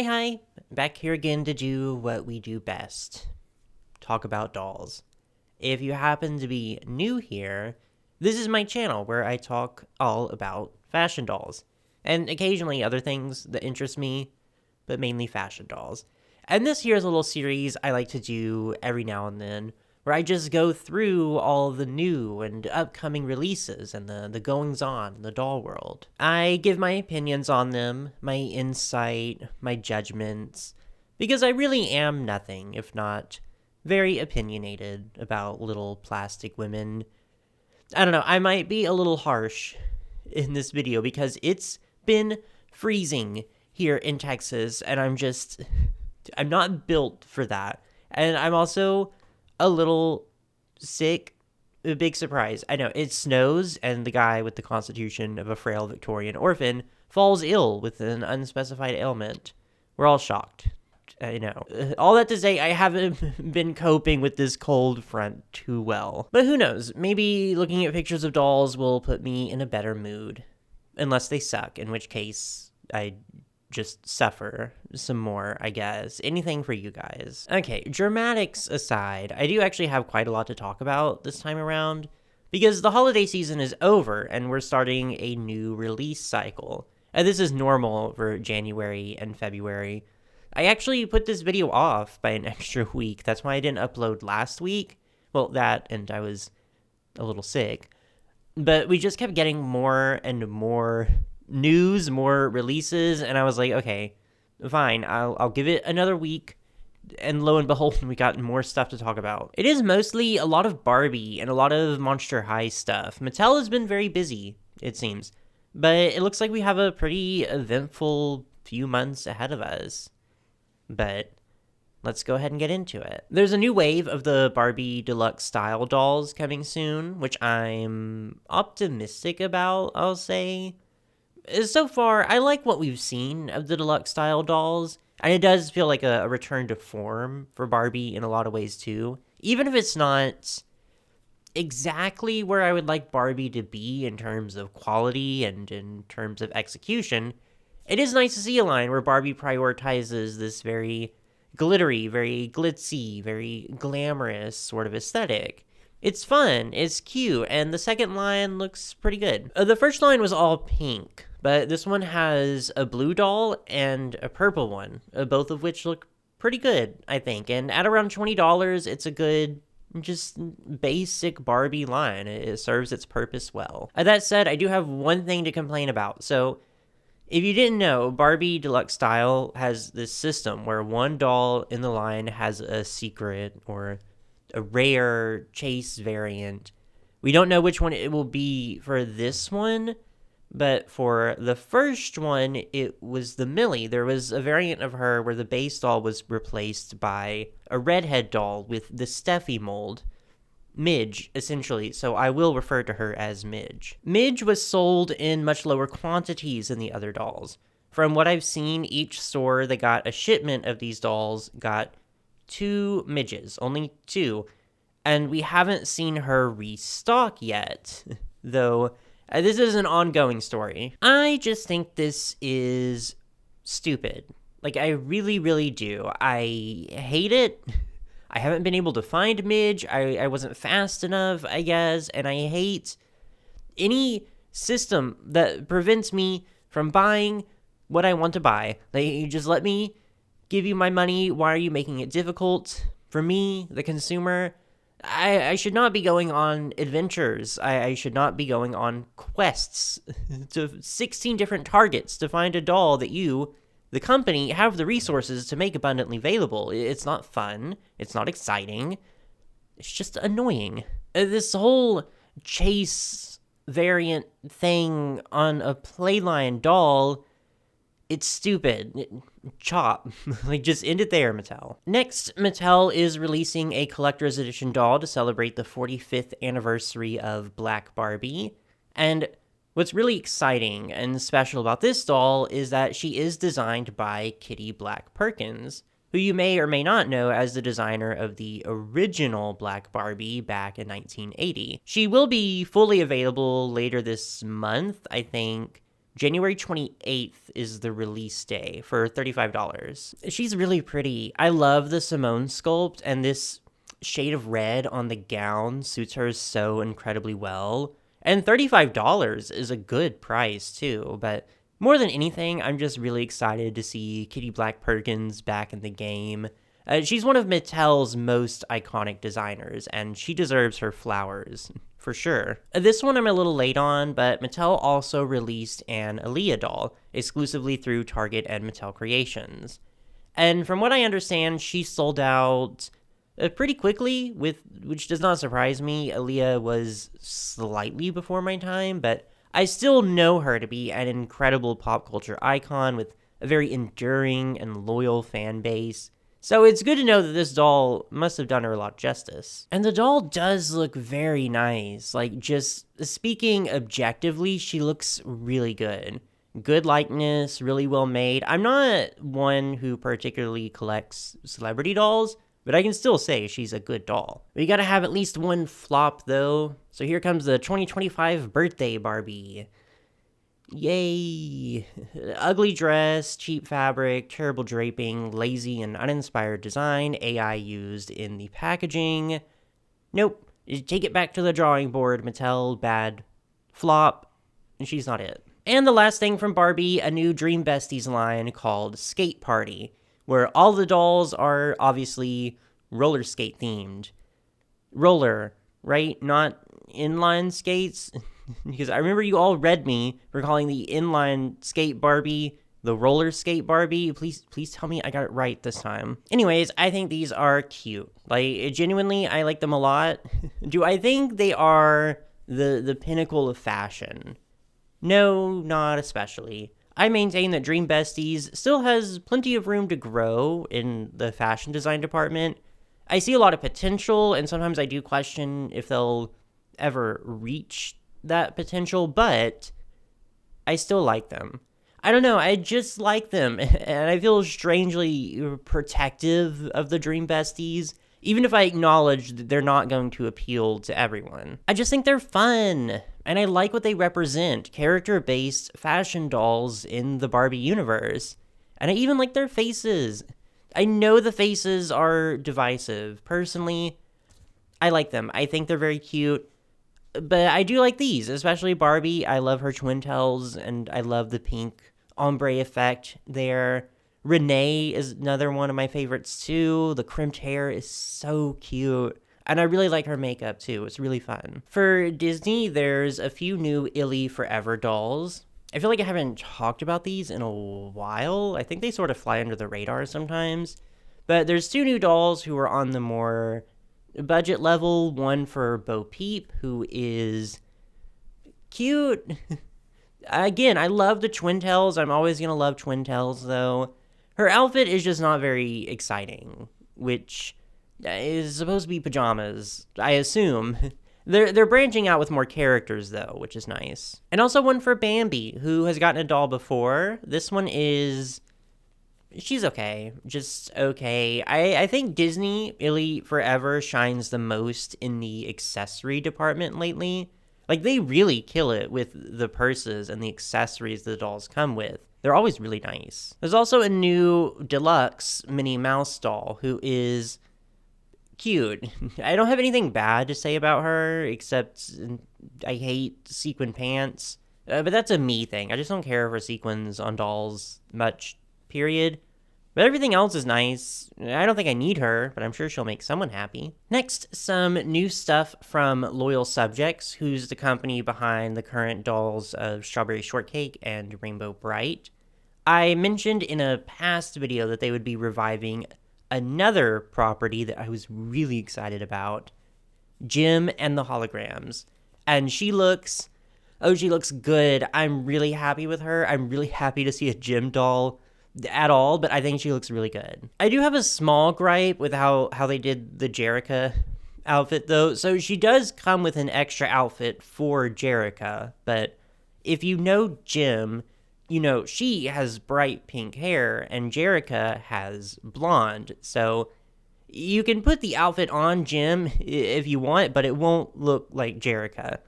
Hi, back here again to do what we do best. Talk about dolls. If you happen to be new here, this is my channel where I talk all about fashion dolls. And occasionally other things that interest me, but mainly fashion dolls. And this here is a little series I like to do every now and then, where I just go through all the new and upcoming releases and the goings-on in the doll world. I give my opinions on them, my insight, my judgments, because I really am nothing if not very opinionated about little plastic women. I don't know, I might be a little harsh in this video because it's been freezing here in Texas, and I'm not built for that. And I'm also a little sick. A big surprise. I know, it snows, and the guy with the constitution of a frail Victorian orphan falls ill with an unspecified ailment. We're all shocked. I know. All that to say, I haven't been coping with this cold front too well. But who knows? Maybe looking at pictures of dolls will put me in a better mood. Unless they suck, in which case I just suffer some more, I guess. Anything for you guys. Okay, dramatics aside, I do actually have quite a lot to talk about this time around, because the holiday season is over and we're starting a new release cycle. And this is normal for January and February. I actually put this video off by an extra week. That's why I didn't upload last week. Well, that, and I was a little sick. But we just kept getting more and more news, more releases, and I was like, okay, fine, I'll give it another week, and lo and behold, we got more stuff to talk about. It is mostly a lot of Barbie and a lot of Monster High stuff. Mattel has been very busy, it seems, but it looks like we have a pretty eventful few months ahead of us. But let's go ahead and get into it. There's a new wave of the Barbie deluxe style dolls coming soon, which I'm optimistic about, I'll say. So far, I like what we've seen of the deluxe style dolls, and it does feel like a return to form for Barbie in a lot of ways too. Even if it's not exactly where I would like Barbie to be in terms of quality and in terms of execution, it is nice to see a line where Barbie prioritizes this very glittery, very glitzy, very glamorous sort of aesthetic. It's fun, it's cute, and the second line looks pretty good. The first line was all pink, but this one has a blue doll and a purple one, both of which look pretty good, I think. And at around $20, it's a good, just basic Barbie line. It serves its purpose well. That said, I do have one thing to complain about. So, if you didn't know, Barbie Deluxe Style has this system where one doll in the line has a secret or a rare chase variant. We don't know which one it will be for this one, but for the first one, it was the Millie. There was a variant of her where the base doll was replaced by a redhead doll with the Steffi mold. Midge, essentially, so I will refer to her as Midge. Midge was sold in much lower quantities than the other dolls. From what I've seen, each store that got a shipment of these dolls got 2 Midges, only 2, and we haven't seen her restock yet, though this is an ongoing story. I just think this is stupid. Like, I really, really do. I hate it. I haven't been able to find Midge. I wasn't fast enough, I guess, and I hate any system that prevents me from buying what I want to buy. Like, you just let me give you my money. Why are you making it difficult for me, the consumer? I should not be going on adventures. I should not be going on quests to 16 different targets to find a doll that you, the company, have the resources to make abundantly available. It's not fun. It's not exciting. It's just annoying. This whole chase variant thing on a Playline doll, it's stupid. Chop. Like, just end it there, Mattel. Next, Mattel is releasing a collector's edition doll to celebrate the 45th anniversary of Black Barbie. And what's really exciting and special about this doll is that she is designed by Kitty Black Perkins, who you may or may not know as the designer of the original Black Barbie back in 1980. She will be fully available later this month, I think January 28th is the release day for $35. She's really pretty. I love the Simone sculpt, and this shade of red on the gown suits her so incredibly well. And $35 is a good price too, but more than anything, I'm just really excited to see Kitty Black Perkins back in the game. She's one of Mattel's most iconic designers, and she deserves her flowers, for sure. This one I'm a little late on, but Mattel also released an Aaliyah doll, exclusively through Target and Mattel Creations. And from what I understand, she sold out pretty quickly, which does not surprise me. Aaliyah was slightly before my time, but I still know her to be an incredible pop culture icon with a very enduring and loyal fan base. So it's good to know that this doll must have done her a lot of justice. And the doll does look very nice. Like, just speaking objectively, she looks really good. Good likeness, really well made. I'm not one who particularly collects celebrity dolls, but I can still say she's a good doll. We gotta have at least one flop, though. So here comes the 2025 birthday Barbie. Yay! Ugly dress, cheap fabric, terrible draping, lazy and uninspired design, AI used in the packaging. Nope. Take it back to the drawing board, Mattel. Bad. Flop. She's not it. And the last thing from Barbie, a new Dream Besties line called Skate Party, where all the dolls are obviously roller skate themed. Roller, right? Not inline skates? Because I remember you all read me for calling the inline skate Barbie the roller skate Barbie. Please tell me I got it right this time. Anyways, I think these are cute. Like, genuinely, I like them a lot. Do I think they are the pinnacle of fashion? No, not especially. I maintain that Dream Besties still has plenty of room to grow in the fashion design department. I see a lot of potential, and sometimes I do question if they'll ever reach that potential, but I still like them. I don't know, I just like them, and I feel strangely protective of the Dream Besties, even if I acknowledge that they're not going to appeal to everyone. I just think they're fun, and I like what they represent, character-based fashion dolls in the Barbie universe, and I even like their faces. I know the faces are divisive. Personally, I like them. I think they're very cute. But I do like these, especially Barbie. I love her twin tails, and I love the pink ombre effect there. Renee is another one of my favorites, too. The crimped hair is so cute. And I really like her makeup, too. It's really fun. For Disney, there's a few new Illy Forever dolls. I feel like I haven't talked about these in a while. I think they sort of fly under the radar sometimes. But there's two new dolls who are on the more budget level. One for Bo Peep, who is cute. Again, I love the twin tails. I'm always going to love twin tails, though. Her outfit is just not very exciting, which is supposed to be pajamas, I assume. They're branching out with more characters, though, which is nice. And also one for Bambi, who has gotten a doll before. This one is... she's okay. Just okay. I think Disney, Illy Forever, shines the most in the accessory department lately. Like, they really kill it with the purses and the accessories the dolls come with. They're always really nice. There's also a new deluxe Minnie Mouse doll who is cute. I don't have anything bad to say about her, except I hate sequin pants. But that's a me thing. I just don't care for sequins on dolls much, period. But everything else is nice. I don't think I need her, but I'm sure she'll make someone happy. Next, some new stuff from Loyal Subjects, who's the company behind the current dolls of Strawberry Shortcake and Rainbow Bright. I mentioned in a past video that they would be reviving another property that I was really excited about, Jim and the Holograms. And she looks good. I'm really happy with her. I'm really happy to see a Jim doll at all, but I think she looks really good. I do have a small gripe with how they did the Jerrica outfit, though. So she does come with an extra outfit for Jerrica, but if you know Jim, you know she has bright pink hair and Jerrica has blonde. So you can put the outfit on Jim if you want, but it won't look like Jerrica.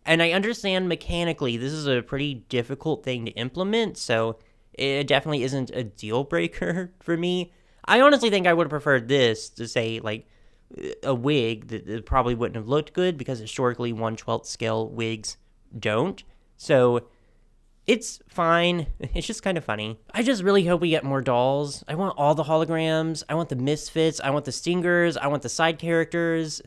And I understand mechanically this is a pretty difficult thing to implement, so it definitely isn't a deal breaker for me. I honestly think I would have preferred this to, say, like, a wig that probably wouldn't have looked good because historically 1/12 scale wigs don't. So it's fine. It's just kind of funny. I just really hope we get more dolls. I want all the holograms. I want the misfits. I want the stingers. I want the side characters.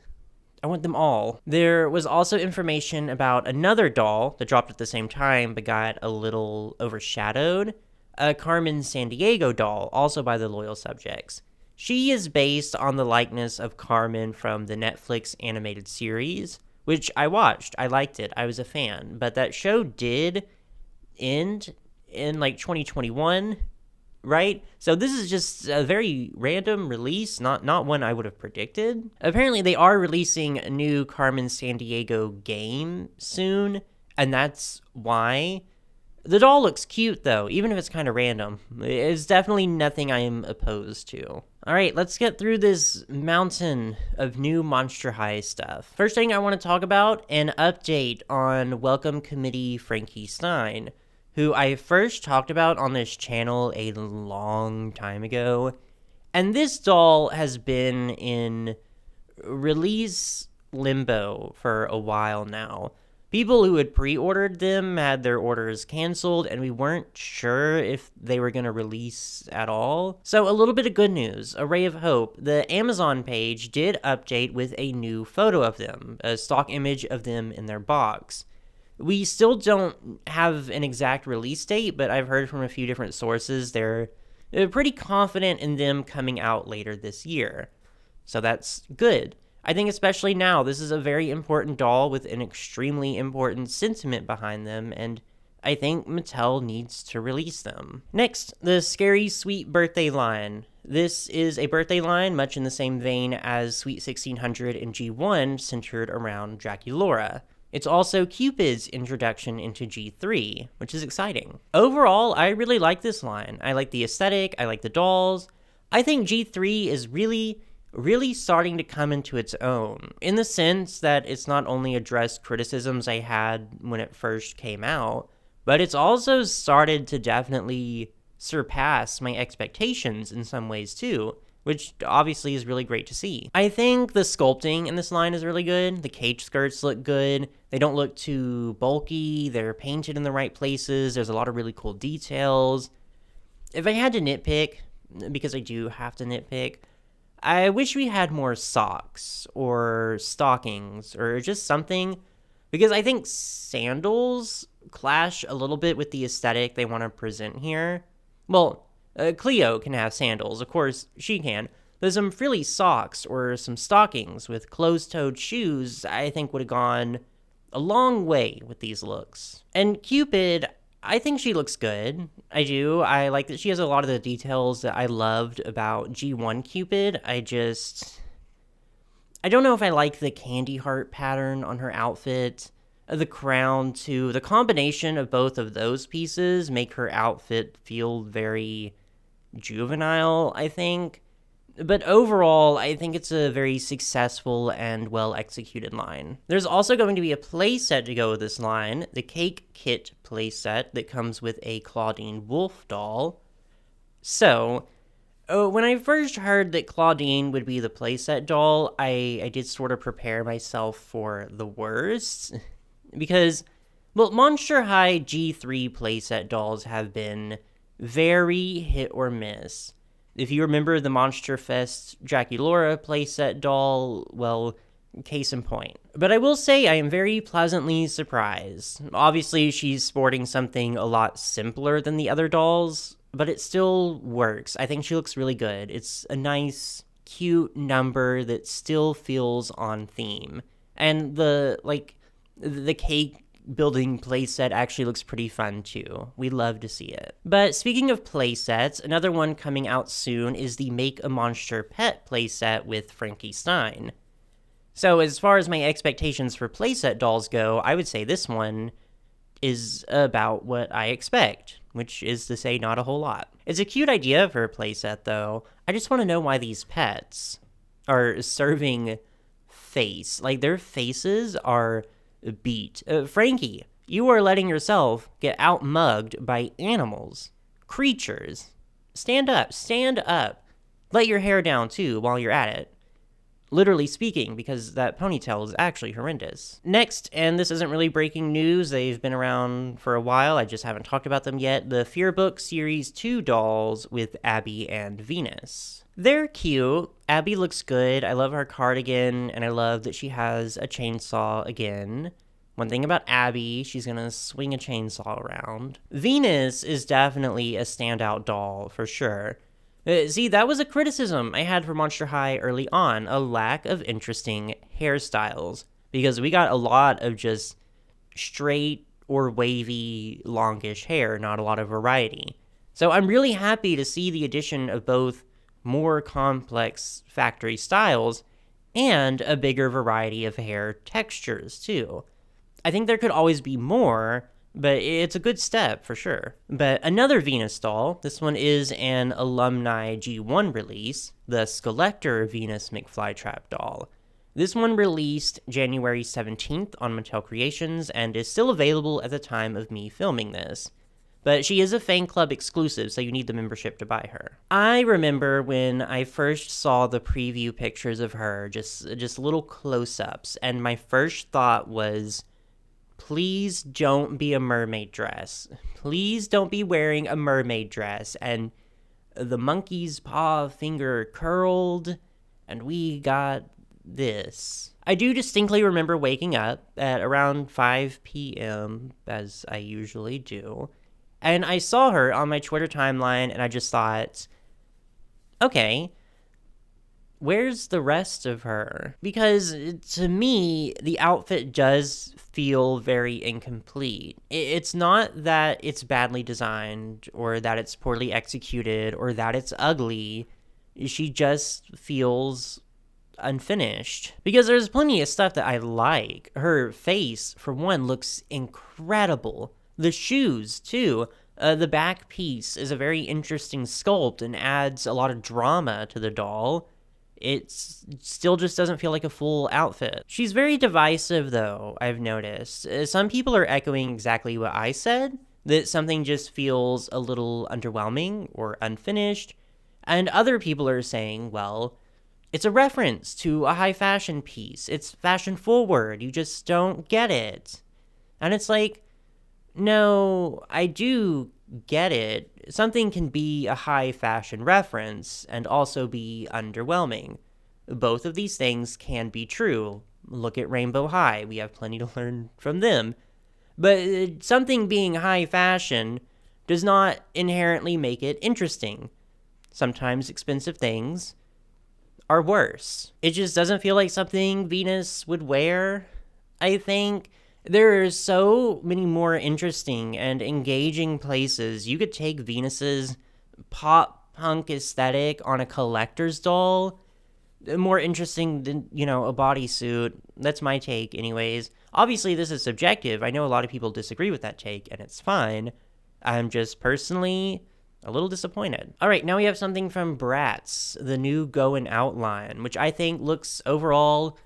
I want them all. There was also information about another doll that dropped at the same time but got a little overshadowed. A Carmen Sandiego doll, also by the Loyal Subjects. She is based on the likeness of Carmen from the Netflix animated series, which I watched. I liked it. I was a fan. But that show did end in like 2021, right? So this is just a very random release, not one I would have predicted. Apparently they are releasing a new Carmen Sandiego game soon, and that's why. The doll looks cute though, even if it's kind of random. It's definitely nothing I am opposed to. Alright, let's get through this mountain of new Monster High stuff. First thing I want to talk about, an update on Welcome Committee Frankie Stein, who I first talked about on this channel a long time ago. And this doll has been in release limbo for a while now. People who had pre-ordered them had their orders canceled, and we weren't sure if they were going to release at all. So a little bit of good news, a ray of hope. The Amazon page did update with a new photo of them, a stock image of them in their box. We still don't have an exact release date, but I've heard from a few different sources they're pretty confident in them coming out later this year. So that's good. I think especially now, this is a very important doll with an extremely important sentiment behind them, and I think Mattel needs to release them. Next, the Scary Sweet Birthday line. This is a birthday line much in the same vein as Sweet 1600 and G1, centered around Draculaura. It's also Cupid's introduction into G3, which is exciting. Overall, I really like this line. I like the aesthetic, I like the dolls. I think G3 is really starting to come into its own, in the sense that it's not only addressed criticisms I had when it first came out, but it's also started to definitely surpass my expectations in some ways too, which obviously is really great to see. I think the sculpting in this line is really good. The cage skirts look good. They don't look too bulky. They're painted in the right places. There's a lot of really cool details. If I had to nitpick, because I do have to nitpick, I wish we had more socks or stockings or just something, because I think sandals clash a little bit with the aesthetic they want to present here. Well, Cleo can have sandals, of course she can, but some frilly socks or some stockings with closed-toed shoes I think would have gone a long way with these looks. And Cupid, I think she looks good. I do. I like that she has a lot of the details that I loved about G1 Cupid. I don't know if I like the candy heart pattern on her outfit. The crown, too. The combination of both of those pieces make her outfit feel very juvenile, I think. But overall, I think it's a very successful and well-executed line. There's also going to be a playset to go with this line, the Cake Kit playset that comes with a Claudine Wolf doll. So, when I first heard that Claudine would be the playset doll, I did sort of prepare myself for the worst. Because, well, Monster High G3 playset dolls have been very hit or miss. If you remember the Monster Fest Draculaura playset doll, well, case in point. But I will say I am very pleasantly surprised. Obviously, she's sporting something a lot simpler than the other dolls, but it still works. I think she looks really good. It's a nice, cute number that still feels on theme. And the cake building playset actually looks pretty fun too. We love to see it. But speaking of playsets, another one coming out soon is the Make a Monster Pet playset with Frankie Stein. So as far as my expectations for playset dolls go, I would say this one is about what I expect, which is to say not a whole lot. It's a cute idea for a playset though. I just want to know why these pets are serving face. Like, their faces are beat. Frankie, you are letting yourself get outmugged by animals, creatures. Stand up, stand up. Let your hair down too while you're at it. Literally speaking, because that ponytail is actually horrendous. Next, and this isn't really breaking news, they've been around for a while, I just haven't talked about them yet, the Fear Book Series 2 dolls with Abby and Venus. They're cute. Abby looks good. I love her cardigan, and I love that she has a chainsaw again. One thing about Abby, she's gonna swing a chainsaw around. Venus is definitely a standout doll, for sure. See, that was a criticism I had for Monster High early on, a lack of interesting hairstyles, because we got a lot of just straight or wavy, longish hair, not a lot of variety. So I'm really happy to see the addition of both more complex factory styles and a bigger variety of hair textures, too. I think there could always be more, but it's a good step for sure. But another Venus doll, this one is an alumni G1 release, the Skeletor Venus McFlytrap doll. This one released January 17th on Mattel Creations and is still available at the time of me filming this. But she is a fan club exclusive, so you need the membership to buy her. I remember when I first saw the preview pictures of her, just little close-ups, and my first thought was, please don't be a mermaid dress. Please don't be wearing a mermaid dress. And the monkey's paw finger curled, and we got this. I do distinctly remember waking up at around 5 p.m., as I usually do, and I saw her on my Twitter timeline, and I just thought, okay, where's the rest of her? Because to me, the outfit does feel very incomplete. It's not that it's badly designed or that it's poorly executed or that it's ugly. She just feels unfinished. Because there's plenty of stuff that I like. Her face, for one, looks incredible. The shoes, too. The back piece is a very interesting sculpt and adds a lot of drama to the doll. It still just doesn't feel like a full outfit. She's very divisive, though, I've noticed. Some people are echoing exactly what I said, that something just feels a little underwhelming or unfinished, and other people are saying, well, it's a reference to a high fashion piece. It's fashion forward. You just don't get it. And it's like, no, I do get it. Something can be a high fashion reference and also be underwhelming. Both of these things can be true. Look at Rainbow High. We have plenty to learn from them. But something being high fashion does not inherently make it interesting. Sometimes expensive things are worse. It just doesn't feel like something Venus would wear, I think. There are so many more interesting and engaging places you could take Venus's pop punk aesthetic on a collector's doll. More interesting than, a bodysuit. That's my take anyways. Obviously, this is subjective. I know a lot of people disagree with that take, and it's fine. I'm just personally a little disappointed. All right, now we have something from Bratz, the new Going Out line, which I think looks overall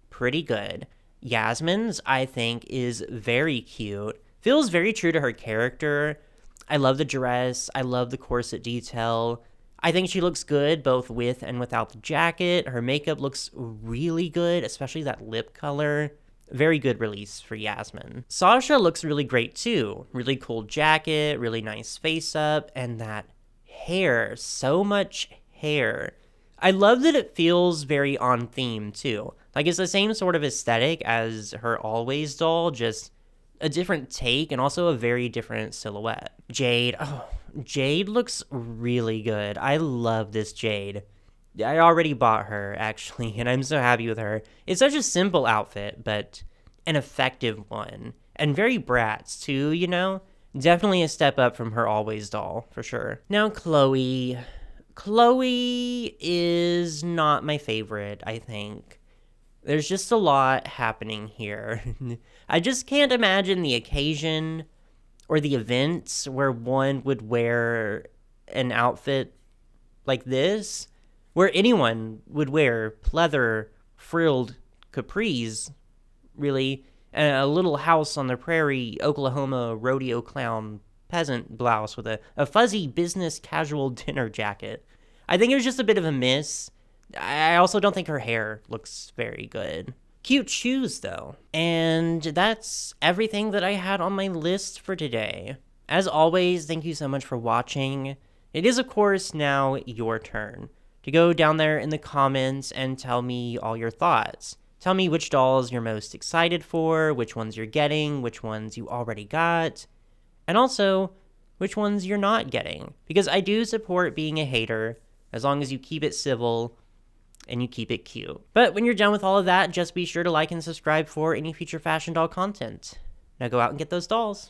pretty good. Yasmin's, I think, is very cute. Feels very true to her character. I love the dress. I love the corset detail. I think she looks good both with and without the jacket. Her makeup looks really good, especially that lip color. Very good release for Yasmin. Sasha looks really great too. Really cool jacket, really nice face up, and that hair. So much hair. I love that it feels very on theme too. Like, it's the same sort of aesthetic as her Always doll, just a different take and also a very different silhouette. Jade. Oh, Jade looks really good. I love this Jade. I already bought her, actually, and I'm so happy with her. It's such a simple outfit, but an effective one. And very Bratz, too, Definitely a step up from her Always doll, for sure. Now, Chloe. Chloe is not my favorite, I think. There's just a lot happening here. I just can't imagine the occasion or the events where one would wear an outfit like this, where anyone would wear pleather frilled capris, really. and a little house on the prairie, Oklahoma rodeo clown peasant blouse with a fuzzy business casual dinner jacket. I think it was just a bit of a miss. I also don't think her hair looks very good. Cute shoes, though. And that's everything that I had on my list for today. As always, thank you so much for watching. It is, of course, now your turn to go down there in the comments and tell me all your thoughts. Tell me which dolls you're most excited for, which ones you're getting, which ones you already got, and also which ones you're not getting. Because I do support being a hater, as long as you keep it civil and you keep it cute. But when you're done with all of that, just be sure to like and subscribe for any future fashion doll content. Now go out and get those dolls.